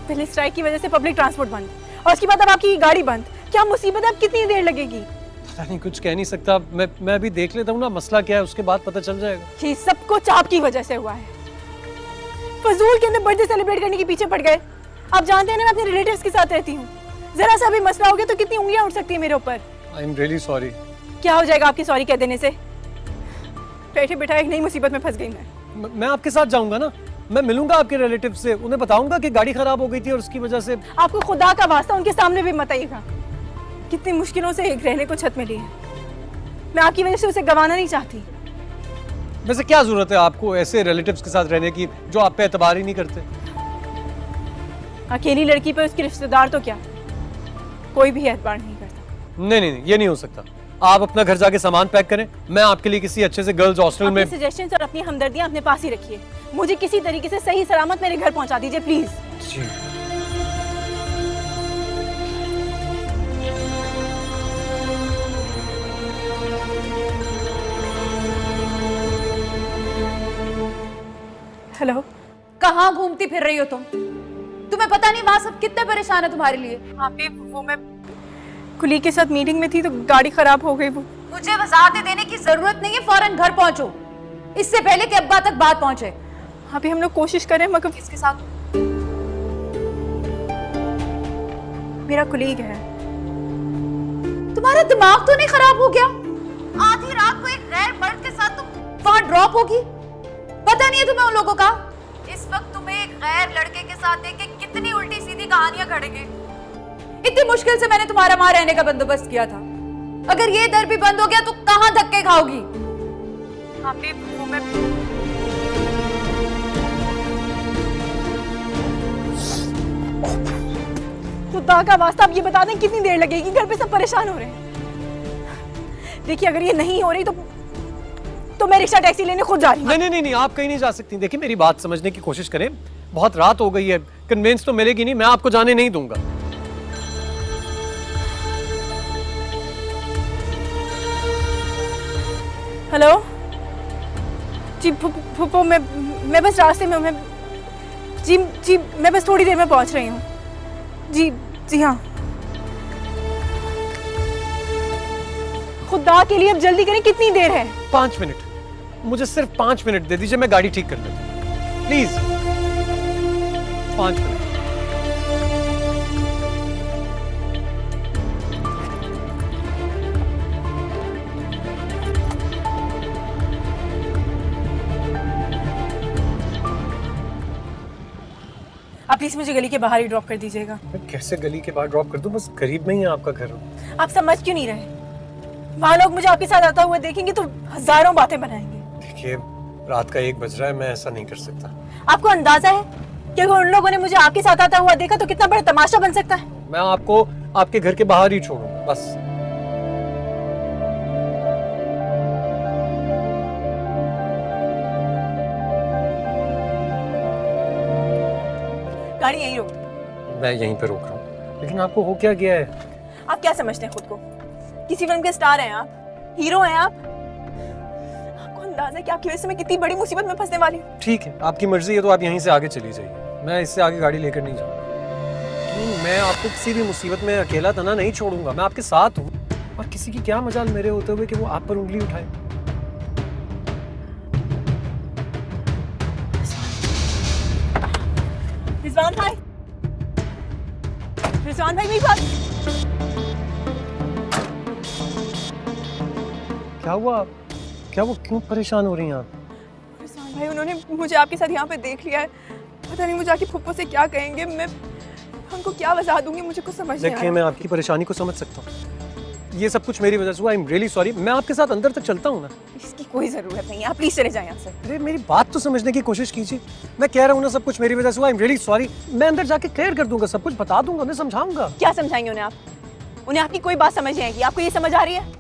पहले स्ट्राइक की वजह से पब्लिक ट्रांसपोर्ट बंद और उसके बाद अब आपकी गाड़ी बंद। क्या मुसीबत है? अब कितनी देर लगेगी? पता नहीं, कुछ कह नहीं सकता। मैं अभी देख लेता हूँ ना मसला क्या है, उसके बाद पता चल जाएगा। ये सब कुछ आपकी वजह से हुआ है। फजूल के अंदर बर्थडे सेलिब्रेट करने के पीछे पड़ गए। आप जानते हैं ना मैं अपने रिलेटिव्स के साथ रहती हूँ, जरा सा भी मसला हो गया तो कितनी उंगलियां उठ सकती है मेरे ऊपर। I am really sorry. क्या हो जाएगा आपकी सॉरी कह देने से? बैठे बैठा एक नई मुसीबत में फंस गई मैं आपके साथ जाऊंगा ना, मैं मिलूंगा आपके रिलेटिव से, उन्हें बताऊंगा कि गाड़ी खराब हो गई थी और उसकी वजह से। आपको खुदा का वास्ता उनके सामने भी मत आइएगा। कितनी मुश्किलों से एक रहने को छत मिली है, मैं आपकी वजह से उसे गंवाना नहीं चाहती। वैसे क्या जरूरत है आपको ऐसे रिलेटिव्स के साथ रहने की जो आप पे एतबार ही नहीं करते? अकेली लड़की पे उसके रिश्तेदार तो क्या, कोई भी एतबार नहीं करता। नहीं, ये नहीं हो सकता। आप अपना घर जाके सामान पैक करें, मैं आपके लिए किसी अच्छे से गर्ल्स हॉस्टल में। सजेशंस और अपनी हमदर्दियां अपने पास ही रखिए। मुझे किसी तरीके से सही सलामत मेरे घर पहुंचा दीजिए प्लीज। जी। हेलो। कहाँ घूमती फिर रही हो तुम? तुम्हें पता नहीं वहां सब कितने परेशान है तुम्हारे लिए? हाँ वो मैं कुली के साथ मीटिंग में थी तो गाड़ी खराब हो गई। वो मुझे वजाहतें देने की जरूरत नहीं है, फौरन घर पहुंचो, इससे पहले कि अब्बा तक बात पहुंचे। अभी हम लोग कोशिश करें मगर किसके साथ? मेरा कुलीग है। तुम्हारा दिमाग तो नहीं खराब हो गया? आधी रात को एक गैर मर्द के साथ तुम वहां ड्रॉप होगी? पता नहीं है तुम्हें उन लोगों का? इस वक्त तुम्हें एक गैर लड़के के साथ देख के कितनी उल्टी सीधी कहानियां घड़ेंगे। इतनी मुश्किल से मैंने तुम्हारा वहां रहने का बंदोबस्त किया था, अगर ये दर भी बंद हो गया तो कहां धक्के खाओगी? वो मैं खुदा का वास्ता आप ये बता दें कितनी देर लगेगी? घर पे सब परेशान हो रहे हैं। देखिए अगर ये नहीं हो रही तो मैं रिक्शा टैक्सी लेने खुद जा रही हूँ। नहीं, आप कहीं नहीं जा सकती। देखिए मेरी बात समझने की कोशिश करें, बहुत रात हो गई है, कन्वेंस तो मिलेगी नहीं, मैं आपको जाने नहीं दूंगा। हेलो जी फूफो, मैं बस रास्ते में हूँ। जी मैं बस थोड़ी देर में पहुंच रही हूँ। जी हाँ। खुदा के लिए अब जल्दी करें, कितनी देर है? 5 मिनट, मुझे सिर्फ 5 मिनट दे दीजिए, मैं गाड़ी ठीक कर लेता हूँ प्लीज। 5 मिनट। आप प्लीज मुझे गली के बाहर ही ड्रॉप कर दीजिएगा। मैं कैसे गली के बाहर ड्रॉप कर दूं? बस करीब में ही है आपका घर। आप समझ क्यों नहीं रहे? वहाँ लोग मुझे आपके साथ आता हुआ देखेंगे तो हजारों बातें बनाएंगे। देखिए रात का 1 बज रहा है, मैं ऐसा नहीं कर सकता। आपको अंदाजा है कि अगर उन लोगों ने मुझे आपके साथ आता हुआ देखा तो कितना बड़ा तमाशा बन सकता है? मैं आपको आपके घर के बाहर ही छोड़ूंगा बस। गाड़ी यहीं रोक। मैं यहीं पे रोक रहा हूँ, लेकिन आपको हो क्या गया है? आप क्या समझते हैं खुद को? किसी फिल्म के स्टार हैं आप, हीरो हैं आप? आपको अंदाजा है कि आपकी वजह से मैं कितनी बड़ी मुसीबत में फंसने वाली हूँ? ठीक है, आपकी मर्जी है तो आप यहीं से आगे चली जाइए, मैं इससे आगे गाड़ी लेकर नहीं जाऊंगा। मैं आपको किसी भी मुसीबत में अकेला तना नहीं छोड़ूंगा, मैं आपके साथ हूँ। और किसी की क्या मजाल मेरे होते हुए कि वो आप पर उंगली उठाए। रिजवान भाई मेरी बात। क्या हुआ? क्या वो क्यों परेशान हो रही हैं आप? रिजवान भाई उन्होंने मुझे आपके साथ यहाँ पे देख लिया है, पता नहीं मुझे आके फुप्पो से क्या कहेंगे। मैं उनको क्या वजह दूंगी, मुझे कुछ समझ नहीं आ रहा। देखिए मैं आपकी परेशानी को समझ सकता हूँ, ये सब कुछ मेरी वजह से हुआ। I am really sorry. मैं आपके साथ अंदर तक चलता हूँ ना। इसकी कोई जरूरत नहीं है, आप प्लीज चले जाएं यहाँ से। अरे मेरी बात तो समझने की कोशिश कीजिए। मैं कह रहा हूँ ना सब कुछ मेरी वजह से हुआ। I am really sorry. मैं अंदर जाके क्लियर कर दूंगा, सब कुछ बता दूंगा, उन्हें समझाऊंगा। क्या समझाएंगे उन्हें आप? उन्हें आपकी कोई बात समझ नहीं आएगी। आपको ये समझ आ रही है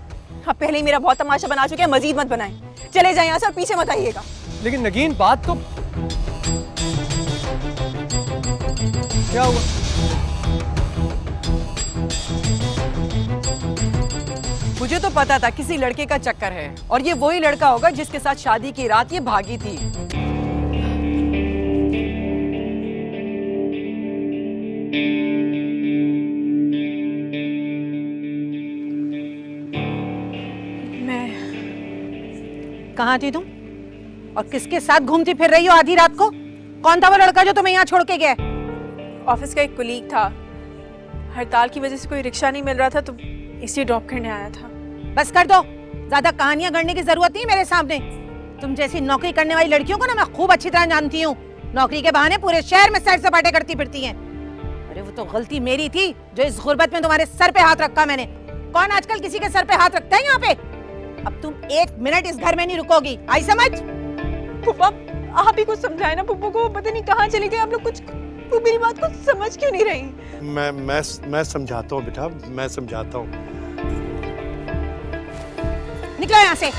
आप पहले ही मेरा बहुत तमाशा बना चुके हैं, मजीद मत बनाएं। चले जाएं यहाँ से और पीछे मत आइएगा। लेकिन नगीन बात तो क्या हुआ? मुझे तो पता था किसी लड़के का चक्कर है और ये वही लड़का होगा जिसके साथ शादी की रात ये भागी थी। कहाँ थी तुम और किसके साथ घूमती फिर रही हो आधी रात को? कौन था वो लड़का जो तुम्हें यहाँ छोड़ के गया? ऑफिस का एक कुलीग था, हड़ताल की वजह से कोई रिक्शा नहीं मिल रहा था तो इसलिए ड्रॉप करने आया था। बस कर दो, ज्यादा कहानियां गढ़ने की जरूरत नहीं मेरे सामने। तुम जैसी नौकरी करने वाली लड़कियों को ना मैं खूब अच्छी तरह जानती हूँ। नौकरी के बहाने पूरे शहर में सैर सपाटे करती फिरती हैं। अरे वो तो गलती मेरी थी जो इस गुर्बत में तुम्हारे सर पे हाथ रखा मैंने। कौन आजकल किसी के सर पे हाथ रखता है यहाँ पे? अब तुम 1 मिनट इस घर में नहीं रुकोगी, आई समझ? पुप्पा आप ही कुछ समझाए ना पुप्पा को, पता नहीं कहाँ चली गई। आप लोग कुछ, वो मेरी बात को समझ क्यों नहीं रही? मैं समझाता हूँ बेटा, मैं समझाता हूँ। निकलो यहाँ से।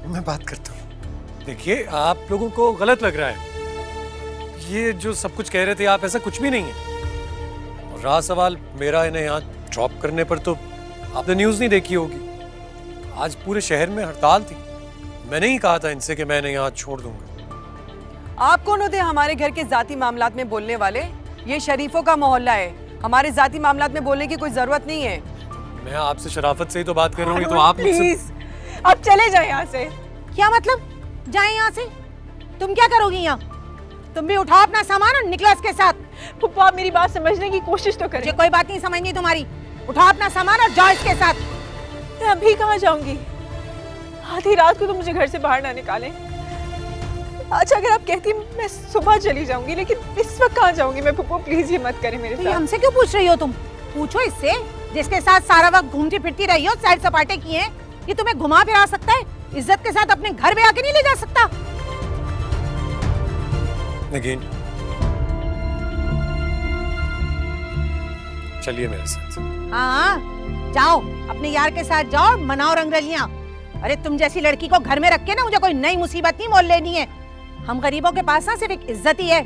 मैं बात करता हूँ। देखिए आप लोगों को गलत लग रहा है। ये जो सब कुछ कह रहे थे आप, ऐसा कुछ भी नहीं है। और रहा सवाल मेरा इन्हें यहाँ ड्रॉप करने पर, तो आपने न्यूज़ नहीं देखी होगी, आज पूरे शहर में हड़ताल थी। मैंने ही कहा था इनसे कि मैं इन्हें यहाँ छोड़ दूंगा। आप कौन होते हैं हमारे घर के जाती मामलात में बोलने वाले? ये शरीफों का मोहल्ला है, हमारे जाती मामलात में बोलने की कोई जरूरत नहीं है। मैं आपसे शराफत से ही तो बात कर रहा हूँ, तो आप मुझसे प्लीज आप चले जाए यहाँ से। क्या मतलब? जाए यहाँ से? तुम क्या करोगी यहाँ? तुम भी उठाओ अपना सामान और निकलो इसके साथ। पुप्पा आप मेरी बात समझने की कोशिश तो करें। मुझे कोई बात नहीं समझनी तुम्हारी। उठाओ अपना सामान और जाओ इसके साथ। मैं अभी कहाँ जाऊंगी? आधी रात को तो मुझे घर से बाहर ना निकालें। अच्छा अगर आप कहती मैं सुबह चली जाऊंगी, लेकिन इस वक्त कहाँ जाऊंगी मैं? पुप्पा प्लीज ये मत करें मेरे तो ये साथ। हमसे क्यों पूछ रही हो तुम? पूछो इससे जिसके साथ सारा वक्त घूमती फिरती रही हो, सैर सपाटे किए हैं। ये तुम्हें घुमा फिरा सकता है, इज्जत के साथ अपने घर में आके नहीं ले जा सकता। अगेन चलिए मेरे साथ। हाँ जाओ, अपने यार के साथ जाओ और मनाओ रंगरलियां। अरे तुम जैसी लड़की को घर में रख के ना मुझे कोई नई मुसीबत नहीं मोल लेनी है। हम गरीबों के पास ना सिर्फ एक इज्जत ही है,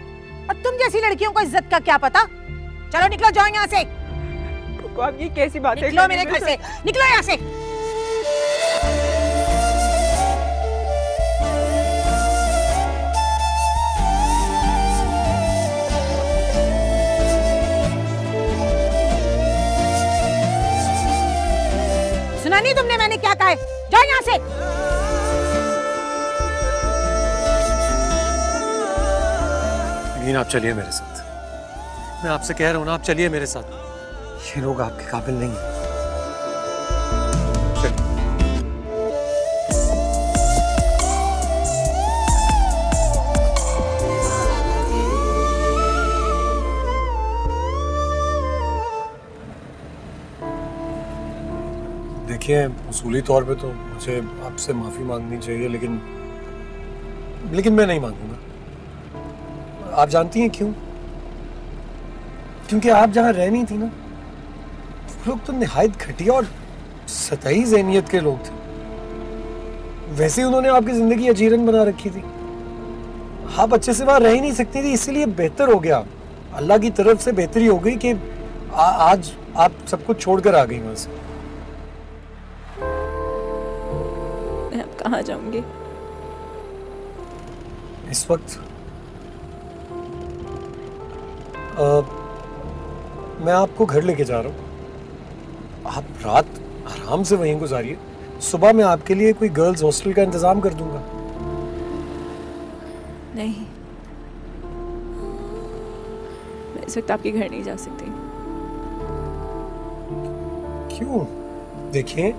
और तुम जैसी लड़कियों को इज्जत का क्या पता। चलो निकलो, जाओ यहाँ से। पुप्पा आप ये कैसी बात है? निकलो मेरे घर से, निकलो यहाँ से। सुना नहीं तुमने मैंने क्या कहा है? जाओ यहाँ से। अगेन आप चलिए मेरे साथ। मैं आपसे कह रहा हूँ ना, आप चलिए मेरे साथ। ये लोग आपके काबिल नहीं हैं। चलिए। देखिए उसूली तौर पे तो मुझे आपसे माफी मांगनी चाहिए, लेकिन मैं नहीं मांगूंगा। आप जानती हैं क्यों? क्योंकि आप जहां रहनी थी ना, लोग तो निहायत घटिया और सतही ज़हनियत के लोग थे। वैसे उन्होंने आपकी जिंदगी अजीरन बना रखी थी। आप अच्छे से वहां रह ही नहीं सकती थी, इसीलिए बेहतर हो गया, अल्लाह की तरफ से बेहतरी हो गई कि आज आप सब कुछ छोड़कर आ गई वहां से। मैं अब कहाँ जाऊंगी? इस वक्त मैं आपको घर लेके जा रहा हूँ। आप रात आराम से वहीं गुजारिए। सुबह मैं आपके लिए कोई गर्ल्स हॉस्टल का इंतजाम कर दूंगा। नहीं, मैं इस वक्त आपके घर नहीं जा सकती। क्यों? देखिए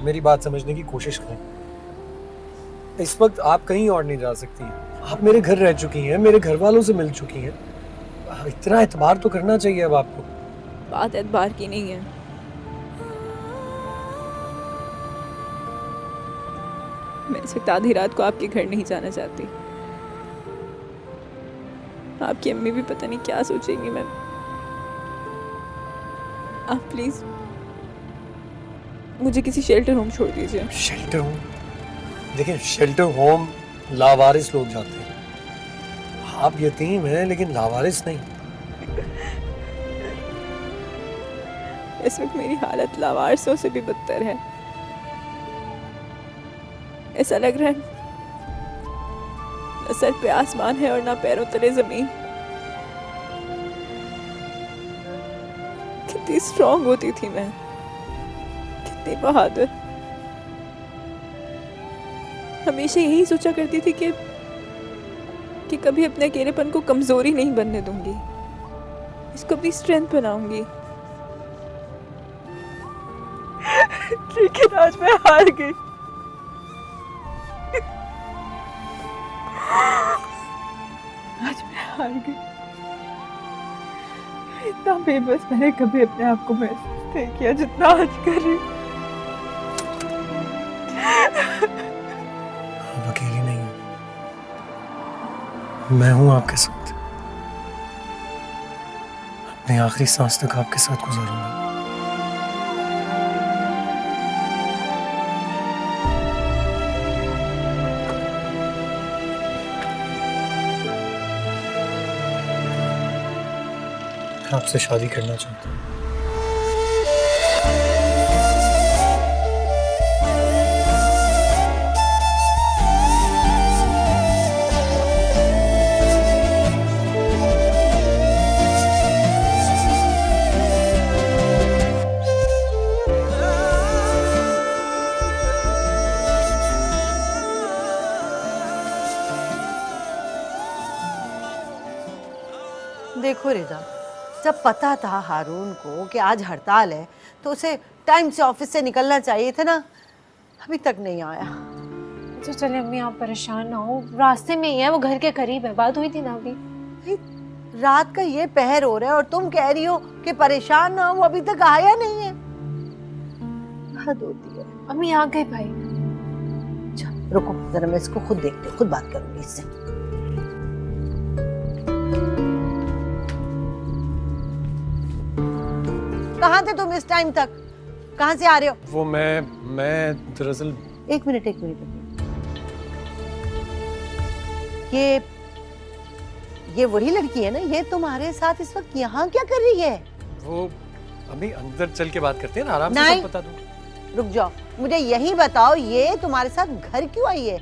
मेरी बात समझने की कोशिश करें। इस वक्त आप कहीं और नहीं जा सकती। आप मेरे घर रह चुकी हैं, मेरे घर वालों से मिल चुकी हैं। इतना एतबार तो करना चाहिए अब आपको। बात एतबार की नहीं है। मैं इस वक्त आधी रात को आपके घर नहीं जाना चाहती। आपकी अम्मी भी पता नहीं क्या सोचेंगी। मैं आप प्लीज मुझे किसी शेल्टर होम छोड़ दीजिए। Shelter home? देखिए शेल्टर होम लावारिस लोग जाते हैं। आप यतीम हैं लेकिन लावारिस नहीं। इस वक्त मेरी हालत लावारिसों से भी बदतर है। ऐसा लग रहा है न सर पे आसमान है और ना पैरों तले जमीन। कितनी स्ट्रांग होती थी मैं, कितनी बहादुर। हमेशा यही सोचा करती थी कि कभी अपने अकेलेपन को कमजोरी नहीं बनने दूंगी, इसको भी स्ट्रेंथ बनाऊंगी। लेकिन आज मैं हार गई। आज मैं हार गई। इतना बेबस मैंने कभी अपने आप को महसूस नहीं किया जितना आज कर रही हूँ। आप अकेली नहीं हो, मैं हूं आपके साथ। अपनी आखिरी सांस तक आपके साथ गुजारूंगा। आपसे शादी करना चाहता हूँ। देखो रिदा, जब पता था हारून को कि आज हड़ताल है तो उसे टाइम से ऑफिस से निकलना चाहिए था ना, अभी तक नहीं आया। तो चले अम्मी, आप परेशान ना हो, रास्ते में ही है, वो घर के करीब है। बात हुई थी ना अभी। भाई, रात का ये पहर हो रहा है और तुम कह रही हो कि परेशान ना हो, वो अभी तक आया नहीं है। हद होती है। अम्मी आ गए भाई। अच्छा रुको जरा, मैं इसको खुद देखती हूँ, खुद बात करूंगी इससे। कहाँ थे तुम इस टाइम तक? कहाँ से आ रहे हो? वो मैं दरअसल एक मिनट। ये वही लड़की है ना? ये तुम्हारे साथ इस वक्त यहाँ क्या कर रही है? वो अभी अंदर चल के बात करते हैं ना, आराम से नहीं। सब बता दूं। रुक जाओ, मुझे यही बताओ, ये तुम्हारे साथ घर क्यों आई है?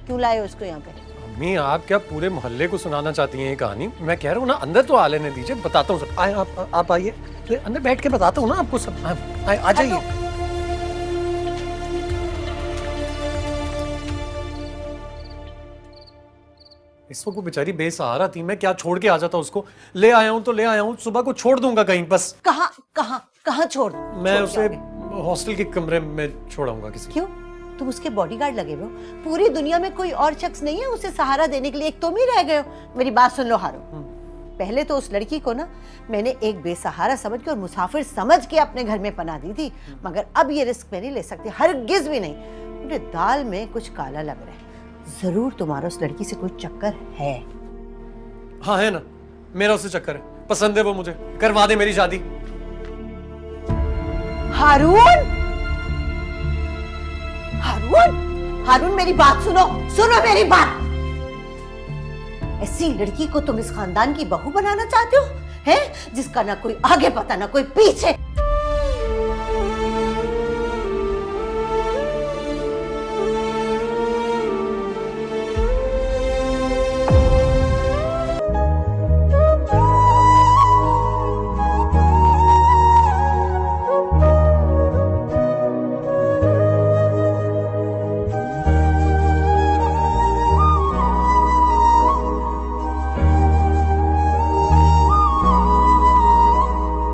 क्यों लाए हो उसको यहाँ पे? अम्मी, आप क्या पूरे मोहल्ले को सुनाना चाहती हैं ये कहानी? मैं कह रहा हूँ ना, अंदर तो आ लेने दीजिए, बताता हूँ सब। आए आप आइए, अंदर बैठ के बताता हूँ ना आपको सब। आ जाइए। इस वक्त वो बेचारी बेसहारा थी, मैं क्या छोड़ के आ जाता उसको? ले आया हूँ तो ले आया हूँ, सुबह को छोड़ दूंगा कहीं बस। कहाँ छोड़? मैं उसे हॉस्टल के कमरे में छोड़ाऊंगा किसी। क्यों? तुम उसके बॉडीगार्ड लगे हुए हो? पूरी दुनिया में कोई और शख्स नहीं है उसे सहारा देने के लिए, एक तुम ही रह गए हो। मेरी बात सुन लो हारून, पहले तो उस लड़की को ना मैंने एक बेसहारा समझ के और मुसाफिर समझ के अपने घर में पनाह दी थी, मगर अब ये रिस्क मैं नहीं ले सकती, हरगिज भी नहीं। मुझे दाल में कुछ काला लग रहा है। जरूर तुम्हारा उस लड़की से कोई चक्कर है। हाँ है ना, मेरा उससे चक्कर है, पसंद है वो मुझे, करवा दे मेरी शादी। हारून, हारून मेरी बात सुनो मेरी बात। ऐसी लड़की को तुम इस खानदान की बहू बनाना चाहते हो, हैं? जिसका ना कोई आगे पता ना कोई पीछे।